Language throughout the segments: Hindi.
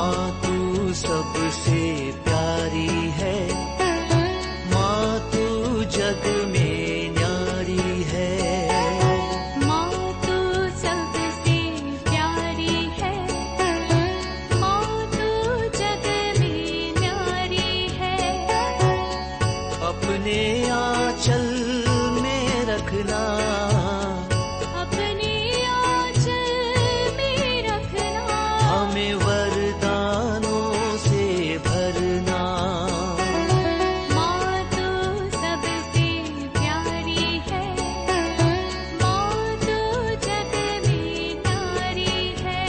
माँ तू सबसे प्यारी है, माँ तू जग में न्यारी है। माँ तू सबसे प्यारी है, माँ तू जग में न्यारी है। अपने आंचल में रखना, अपने आंचल में रखना। हमें वरदानों से भरना। माँ तू सबसे प्यारी है, माँ तू जग में न्यारी है।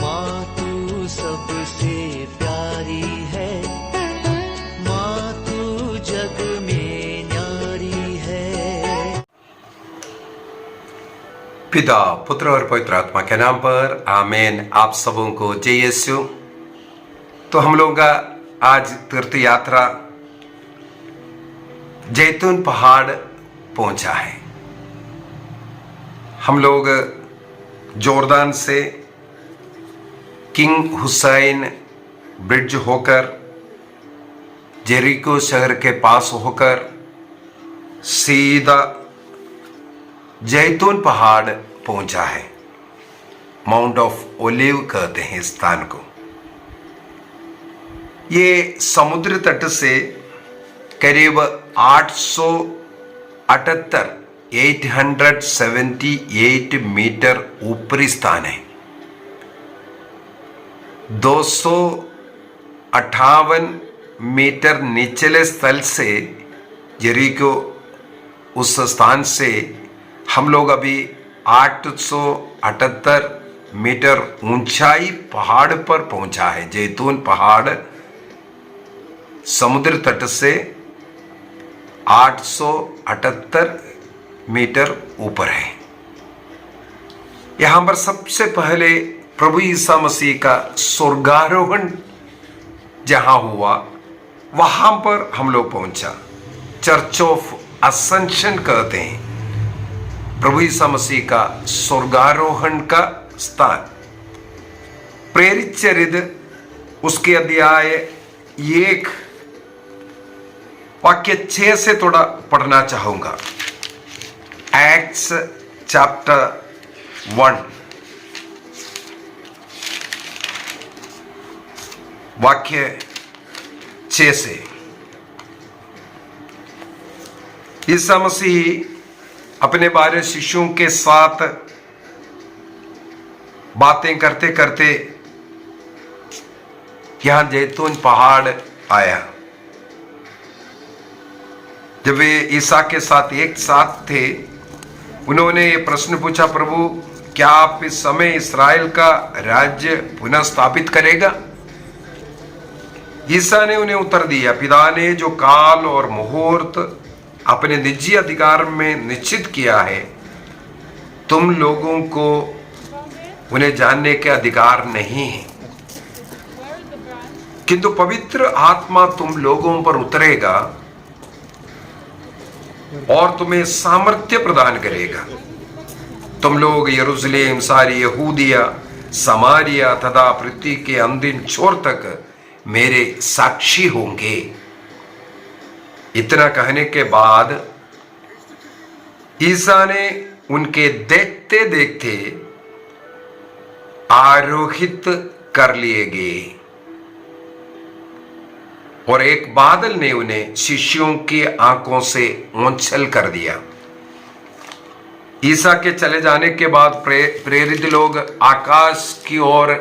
माँ तू सबसे प्यारी है, माँ तू जग में न्यारी है। पिता, पुत्र और पवित्र आत्मा के नाम पर आमीन। आप सबों को जय यीशु। तो हम लोगों का आज तीर्थ यात्रा जैतून पहाड़ पहुंचा है। हम लोग जोर्दान से किंग हुसैन ब्रिज होकर जेरिको शहर के पास होकर सीधा जैतून पहाड़ पहुंचा है। माउंट ऑफ ओलिव कहते हैं इस स्थान को। ये समुद्र तट से करीब 878 मीटर ऊपरी स्थान है। 258 मीटर निचले स्थल से जेरिको उस स्थान से हम लोग अभी 878 मीटर ऊंचाई पहाड़ पर पहुंचा है। जैतून पहाड़ समुद्र तट से 878 मीटर ऊपर है। यहां पर सबसे पहले प्रभु ईसा मसीह का स्वर्गारोहण जहां हुआ वहां पर हम लोग पहुंचा। चर्च ऑफ असेंशन कहते हैं प्रभु ईसा मसीह का स्वर्गारोहण का स्थान। प्रेरित चरित्र उसके अध्याय 1 वाक्य 6 से थोड़ा पढ़ना चाहूंगा। एक्ट्स चैप्टर 1 वाक्य 6 से। ईसा मसीह अपने 12 शिष्यों के साथ बातें करते करते यहां जैतून पहाड़ आया। जब वे ईसा के साथ एक साथ थे, उन्होंने ये प्रश्न पूछा, प्रभु क्या आप इस समय इस्राएल का राज्य पुनः स्थापित करेगा? ईसा ने उन्हें उत्तर दिया, पिता ने जो काल और मुहूर्त अपने निजी अधिकार में निश्चित किया है, तुम लोगों को उन्हें जानने के अधिकार नहीं है। किंतु पवित्र आत्मा तुम लोगों पर उतरेगा और तुम्हें सामर्थ्य प्रदान करेगा। तुम लोग यरूशलेम, सारी यहूदिया, समारिया तथा पृथ्वी के अंतिम छोर तक मेरे साक्षी होंगे। इतना कहने के बाद ईसा ने उनके देखते देखते आरोहित कर लिए गए और एक बादल ने उन्हें शिष्यों की आंखों से ओंछल कर दिया। ईसा के चले जाने के बाद प्रेरित लोग आकाश की ओर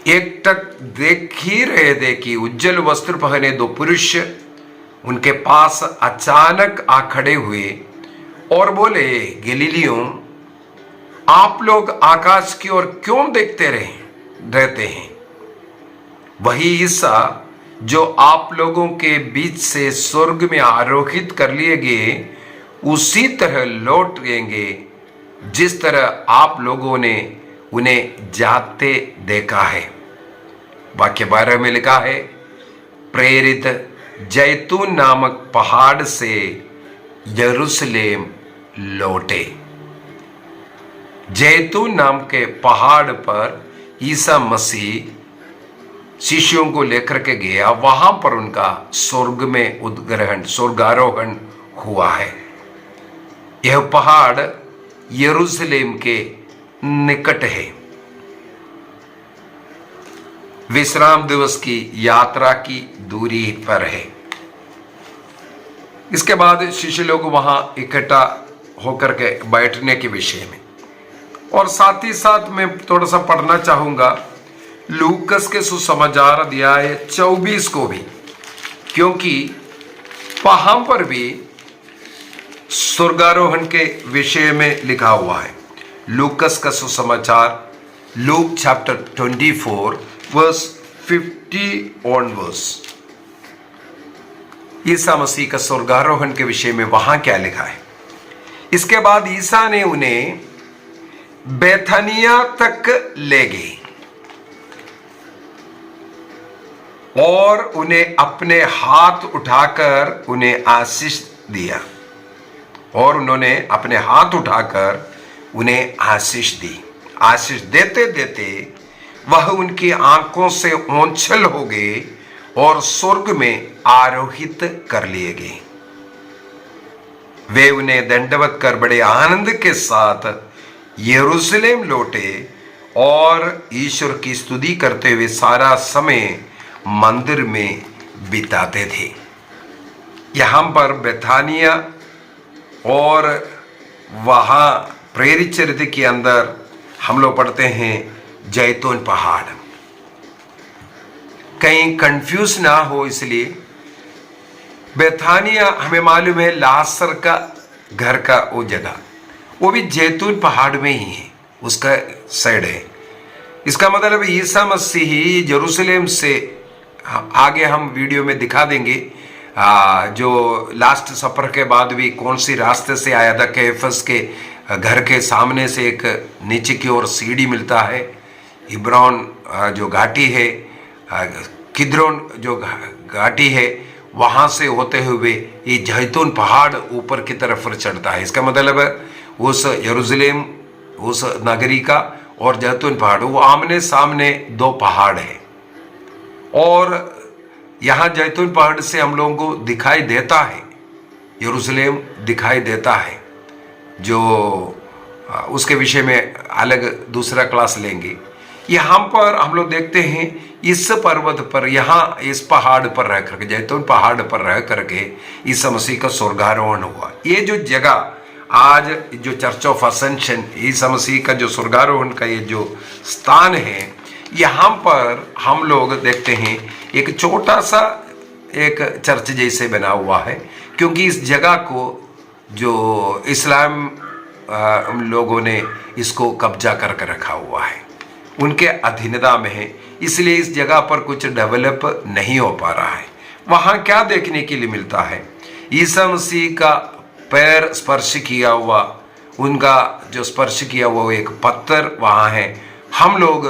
एकटक देख ही रहे थे कि उज्जवल वस्त्र पहने 2 पुरुष उनके पास अचानक आ खड़े हुए और बोले, गलीलियों, आप लोग आकाश की ओर क्यों देखते रहते हैं? वही ईसा जो आप लोगों के बीच से स्वर्ग में आरोहित कर लिए गए, उसी तरह लौट आएंगे जिस तरह आप लोगों ने उन्हें जाते देखा है। वाक्य 12 में लिखा है, प्रेरित जैतून नामक पहाड़ से यरूशलेम लौटे। जैतून नाम के पहाड़ पर ईसा मसीह शिष्यों को लेकर के गया, वहां पर उनका स्वर्ग में उद्ग्रहण, स्वर्गारोहण हुआ है। यह पहाड़ यरूशलेम के निकट है। विश्राम दिवस की यात्रा की दूरी पर है। इसके बाद शिष्य लोग वहां इकट्ठा होकर के बैठने के विषय में, और साथ ही साथ मैं थोड़ा सा पढ़ना चाहूंगा लूकस के सुसमाचार अध्याय 24 को भी, क्योंकि वहां पर भी स्वर्गारोहण के विषय में लिखा हुआ है। लूकस का सुसमाचार, Luke chapter 24 verse 50 onwards. Isa Masih का स्वर्गारोहण के विषय में वहां क्या लिखा है। इसके बाद ईसा ने उन्हें बेथानिया तक ले गए और उन्हें अपने हाथ उठाकर उन्हें आशीष दिया, और उन्होंने अपने हाथ उठाकर उन्हें आशीष दी। आशीष देते देते वह उनकी आंखों से ओंछल हो गए और स्वर्ग में आरोहित कर लिए गए। वे उन्हें दंडवत कर बड़े आनंद के साथ यरूशलेम लौटे और ईश्वर की स्तुति करते हुए सारा समय मंदिर में बिताते थे। यहाँ पर बेथानिया और वहाँ प्रेरित चरित्र के अंदर हम लोग पढ़ते हैं जैतून पहाड़। कहीं कंफ्यूज ना हो इसलिए बेथानिया हमें मालूम है लाजर का घर का वो जगह, वो भी जैतून पहाड़ में ही है, उसका साइड है। इसका मतलब ईसा मसीह यरूशलेम से, आगे हम वीडियो में दिखा देंगे जो लास्ट सफर के बाद भी कौन सी रास्ते से आया था। कैफस के घर के सामने से एक नीचे की ओर सीढ़ी मिलता है, इब्रान जो घाटी है, किद्रोन जो घाटी है, वहाँ से होते हुए ये जैतून पहाड़ ऊपर की तरफ चढ़ता है। इसका मतलब उस यरूशलेम, उस नगरी का और जैतून पहाड़, वो आमने सामने दो पहाड़ है। और यहाँ जैतून पहाड़ से हम लोगों को दिखाई देता है यरूशलेम दिखाई देता है, जो उसके विषय में अलग दूसरा क्लास लेंगे। यहाँ पर हम लोग देखते हैं इस पर्वत पर, यहाँ इस पहाड़ पर रह करके, जैतून पहाड़ पर रह करके ईसा मसीह का स्वर्गारोहण हुआ। ये जो जगह आज जो church of ascension, Isa Masih का जो स्वर्गारोहण का ये जो स्थान है, यहाँ पर हम लोग देखते हैं एक छोटा सा एक चर्च जैसे बना हुआ है, क्योंकि इस जगह को जो इस्लाम लोगों ने इसको कब्जा करके रखा हुआ है, उनके अधीनता में है, इसलिए इस जगह पर कुछ डेवलप नहीं हो पा रहा है। वहाँ क्या देखने के लिए मिलता है, ईसा मसीह का पैर स्पर्श किया हुआ, उनका जो स्पर्श किया हुआ एक पत्थर वहाँ है। हम लोग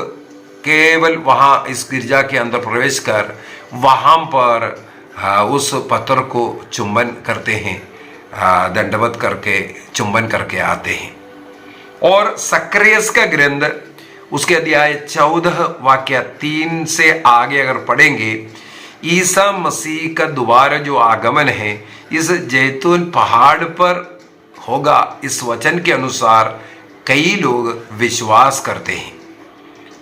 केवल वहाँ इस गिरजा के अंदर प्रवेश कर वहाँ पर उस पत्थर को चुंबन करते हैं, दंडवत करके चुंबन करके आते हैं। और सक्रियस का ग्रंथ उसके अध्याय 14 वाक्य 3 से आगे अगर पढ़ेंगे, ईसा मसीह का दोबारा जो आगमन है इस जैतून पहाड़ पर होगा, इस वचन के अनुसार कई लोग विश्वास करते हैं।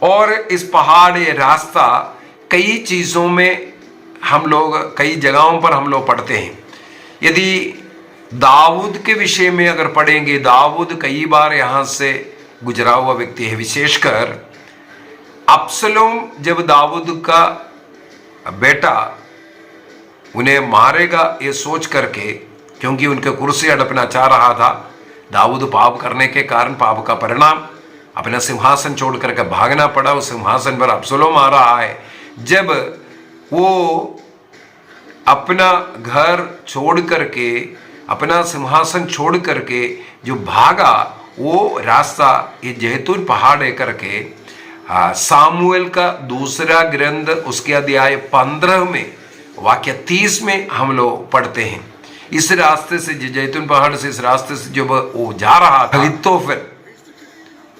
और इस पहाड़ ये रास्ता कई चीज़ों में हम लोग, कई जगहों पर हम लोग पढ़ते हैं। यदि दाऊद के विषय में अगर पढ़ेंगे, दाऊद कई बार यहाँ से गुजरा हुआ व्यक्ति है। विशेषकर अब्सलोम जब दाऊद का बेटा उन्हें मारेगा ये सोच करके, क्योंकि उनके कुर्सी हड़पना चाह रहा था, दाऊद पाप करने के कारण, पाप का परिणाम, अपना सिंहासन छोड़ करके भागना पड़ा। उस सिंहासन पर अब्सलोम आ रहा है। जब वो अपना घर छोड़ करके, अपना सिंहासन छोड़ करके जो भागा, वो रास्ता ये जैतून पहाड़ है करके सामुएल का दूसरा ग्रंथ उसके अध्याय 15 में वाक्य 30 में हम लोग पढ़ते हैं। इस रास्ते से, जैतून पहाड़ से इस रास्ते से जब वो जा रहा था, तो फिर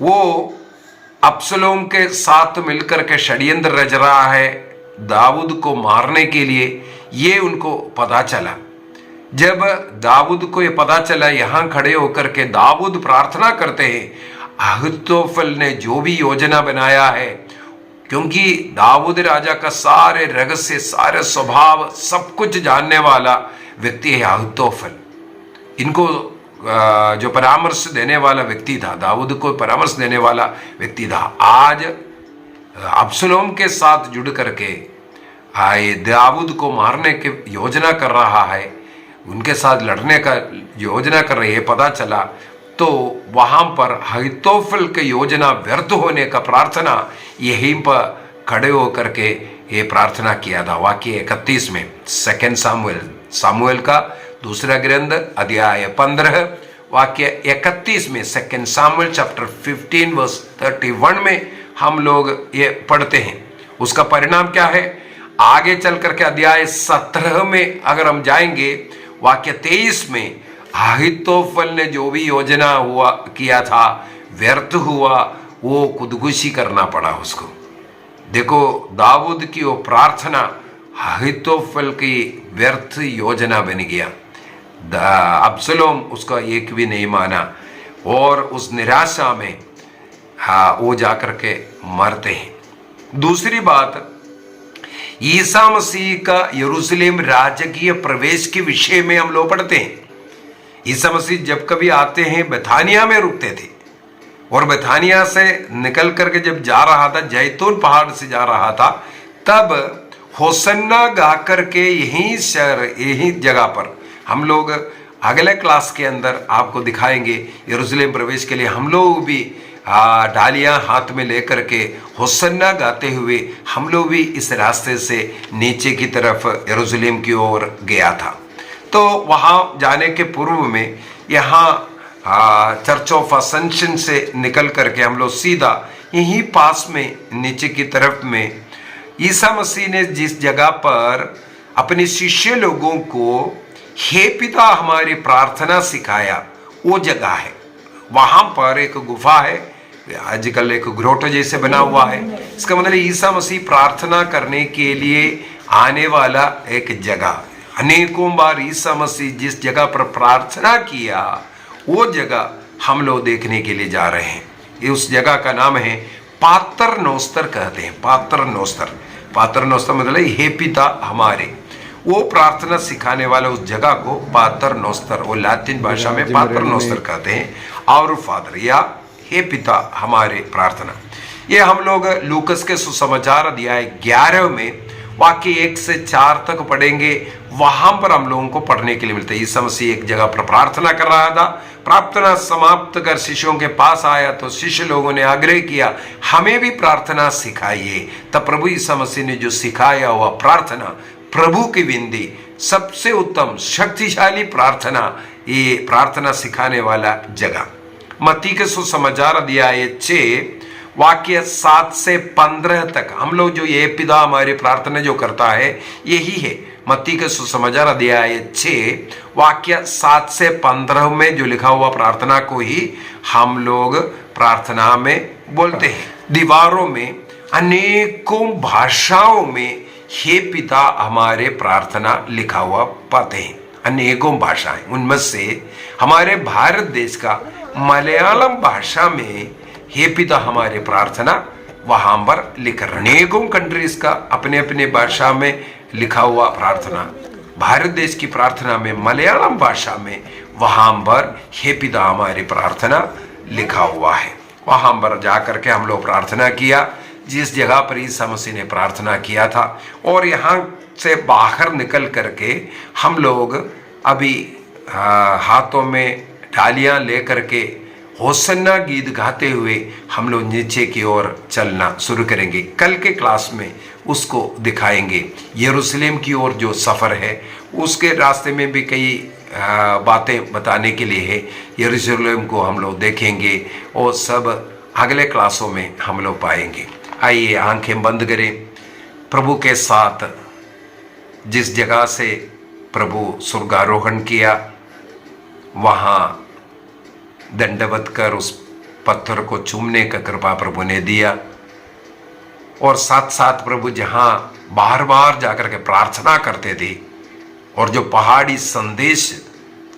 वो अब्सलोम के साथ मिलकर के षड्यंत्र रच रहा है दाऊद को मारने के लिए, ये उनको पता चला। जब दाऊद को ये पता चला, यहां खड़े होकर के दाऊद प्रार्थना करते हैं, अहीतोफेल ने जो भी योजना बनाया है, क्योंकि दाऊद राजा का सारे रहस्य, सारे स्वभाव, सब कुछ जानने वाला व्यक्ति है अहीतोफेल। इनको जो परामर्श देने वाला व्यक्ति था, दाऊद को परामर्श देने वाला व्यक्ति था, आज अब्सलोम के साथ जुड़ करके दाऊद को मारने की योजना कर रहा है, उनके साथ लड़ने का योजना कर रही है, पता चला। तो वहां पर अहीतोफेल की योजना व्यर्थ होने का प्रार्थना यहीं पर खड़े होकर के ये प्रार्थना किया था। वाक्य 31 में, सेकेंड सामुएल का दूसरा ग्रंथ अध्याय 15 वाक्य 31 में, सेकेंड सामुएल चैप्टर 15 वर्स 31 में हम लोग ये पढ़ते हैं। उसका परिणाम क्या है? आगे चल करके अध्याय 17 में अगर हम जाएंगे, वाक्य 23 में, अहीतोफेल ने जो भी योजना किया था व्यर्थ हुआ, वो खुदकुशी करना पड़ा उसको। देखो, दाऊद की वो प्रार्थना अहीतोफेल की व्यर्थ योजना बन गया। अब्सलोम उसका एक भी नहीं माना और उस निराशा में वो जाकर के मरते हैं। दूसरी बात, ईसा मसीह का यरूशलेम राजकीय प्रवेश के विषय में हम लोग पढ़ते हैं। ईसा मसीह जब कभी आते हैं बेथानिया में रुकते थे, और बेथानिया से निकल करके जब जा रहा था, जैतून पहाड़ से जा रहा था, तब होसन्ना गा करके यही जगह पर हम लोग अगले क्लास के अंदर आपको दिखाएंगे। यरूशलेम प्रवेश के लिए हम लोग भी डालियां हाथ में लेकर के होसन्ना गाते हुए हम लोग भी इस रास्ते से नीचे की तरफ यरूशलेम की ओर गया था। तो वहाँ जाने के पूर्व में यहाँ चर्च ऑफ असेंशन से निकल करके हम लोग सीधा यहीं पास में नीचे की तरफ में ईसा मसीह ने जिस जगह पर अपने शिष्य लोगों को हे पिता हमारी प्रार्थना सिखाया, वो जगह है। वहां पर एक गुफा है, आजकल एक ग्रोटो जैसे बना हुआ है। इसका मतलब ईसा मसीह प्रार्थना करने के लिए आने वाला एक जगह। अनेकों बार ईसा मसीह जिस जगह पर प्रार्थना किया, वो जगह हम लोग देखने के लिए जा रहे हैं। ये उस जगह का नाम है पातर नोस्तर कहते हैं। पातर नोस्तर मतलब हे पिता हमारे। वो प्रार्थना सिखाने वाला उस जगह को पातर नोस्तर, वो लैटिन भाषा में पातर नोस्तर कहते हैं, और फादर या हे पिता हमारे प्रार्थना। ये हम लोग लूकस के सुसमाचार अध्याय 11 में वाक्य 1 से 4 तक पढ़ेंगे। वहां पर हम लोगों को पढ़ने के लिए मिलता है। ईसा मसीह एक जगह पर प्रार्थना कर रहा था। प्रार्थना समाप्त कर शिष्यों के पास आया तो शिष्य लोगों ने आग्रह किया, हमें भी प्रार्थना सिखाइए। तब प्रभु ईसा मसीह ने जो सिखाया हुआ प्रार्थना, प्रभु की विनती, सबसे उत्तम शक्तिशाली प्रार्थना, ये प्रार्थना सिखाने वाला जगह। मत्ती के सुसमाचार अध्याय 6 वाक्य 7 से 15 तक हम लोग जो ये पिता हमारी प्रार्थना जो करता है यही है। मत्ती के सुसमाचार अध्याय 6 वाक्य 7 से 15 में जो लिखा हुआ प्रार्थना को ही हम लोग प्रार्थना में बोलते हैं। दीवारों में अनेकों भाषाओं में हे पिता हमारे प्रार्थना लिखा हुआ पाते हैं। अनेकों भाषाएं, उनमें से हमारे भारत देश का मलयालम भाषा में हे पिता हमारे प्रार्थना वहां पर लिख रहे। अनेकों कंट्रीज का अपने अपने भाषा में लिखा हुआ प्रार्थना, भारत देश की प्रार्थना में मलयालम भाषा में वहां पर हे पिता हमारी प्रार्थना लिखा हुआ है। वहां पर जाकर के हम लोग प्रार्थना किया जिस जगह पर ईसा मसीह ने प्रार्थना किया था। और यहाँ से बाहर निकल करके हम लोग अभी हाथों में डालियां लेकर के होसन्ना गीत गाते हुए हम लोग नीचे की ओर चलना शुरू करेंगे। कल के क्लास में उसको दिखाएंगे। यरूशलेम की ओर जो सफ़र है उसके रास्ते में भी कई बातें बताने के लिए है। यरूशलेम को हम लोग देखेंगे और सब अगले क्लासों में हम लोग पाएंगे। आइए आंखें बंद करें। प्रभु के साथ जिस जगह से प्रभु स्वर्गारोहण किया वहाँ दंडवत कर उस पत्थर को चूमने का कृपा प्रभु ने दिया। और साथ साथ प्रभु जहां बार बार जाकर के प्रार्थना करते थे और जो पहाड़ी संदेश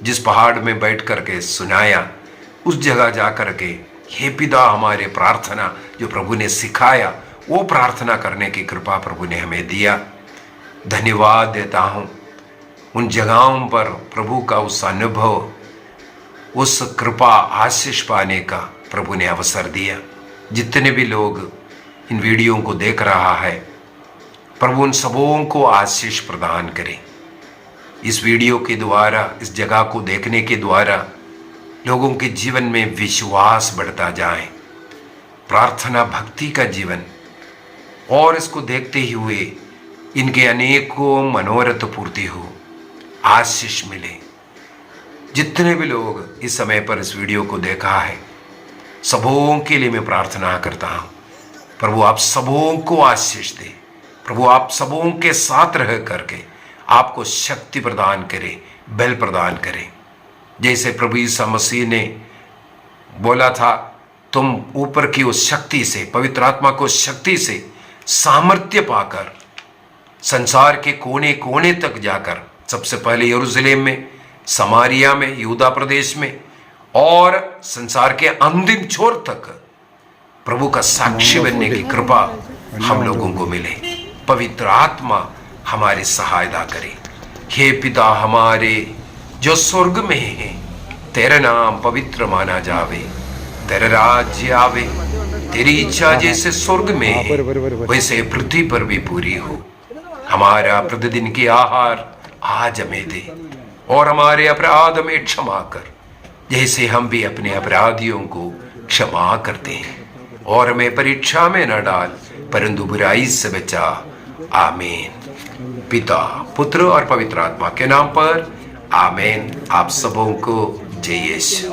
जिस पहाड़ में बैठ करके सुनाया, उस जगह जाकर के हे पिता हमारे प्रार्थना जो प्रभु ने सिखाया वो प्रार्थना करने की कृपा प्रभु ने हमें दिया। धन्यवाद देता हूँ उन जगहों पर प्रभु का उस अनुभव, उस कृपा आशीष पाने का प्रभु ने अवसर दिया। जितने भी लोग इन वीडियो को देख रहा है प्रभु उन सबों को आशीष प्रदान करें। इस वीडियो के द्वारा, इस जगह को देखने के द्वारा लोगों के जीवन में विश्वास बढ़ता जाए, प्रार्थना भक्ति का जीवन, और इसको देखते ही हुए इनके अनेकों मनोरथ पूर्ति हो, आशीष मिले। जितने भी लोग इस समय पर इस वीडियो को देखा है सबों के लिए मैं प्रार्थना करता हूँ प्रभु आप सबों को आशीष दे, प्रभु आप सबों के साथ रह करके आपको शक्ति प्रदान करे, बल प्रदान करे। जैसे प्रभु यीशु मसीह ने बोला था तुम ऊपर की उस शक्ति से, पवित्र आत्मा को शक्ति से सामर्थ्य पाकर संसार के कोने कोने तक जाकर, सबसे पहले यरूशलेम में, समारिया में, यहूदा प्रदेश में और संसार के अंतिम छोर तक प्रभु का साक्षी बनने की कृपा हम लोगों को मिले। पवित्र आत्मा हमारी सहायता करे। हे पिता हमारे जो स्वर्ग में है, तेरा नाम पवित्र माना जावे, तेरा राज्य आवे, तेरी इच्छा जैसे स्वर्ग में है वैसे पृथ्वी पर भी पूरी हो। हमारा प्रतिदिन की आहार आज हमें दे और हमारे अपराध में क्षमा कर जैसे हम भी अपने अपराधियों को क्षमा करते हैं, और हमें परीक्षा में न डाल परंतु बुराई से बचा। आमीन। पिता, पुत्र और पवित्र आत्मा के नाम पर आमीन। आप सबों को जय यीशु।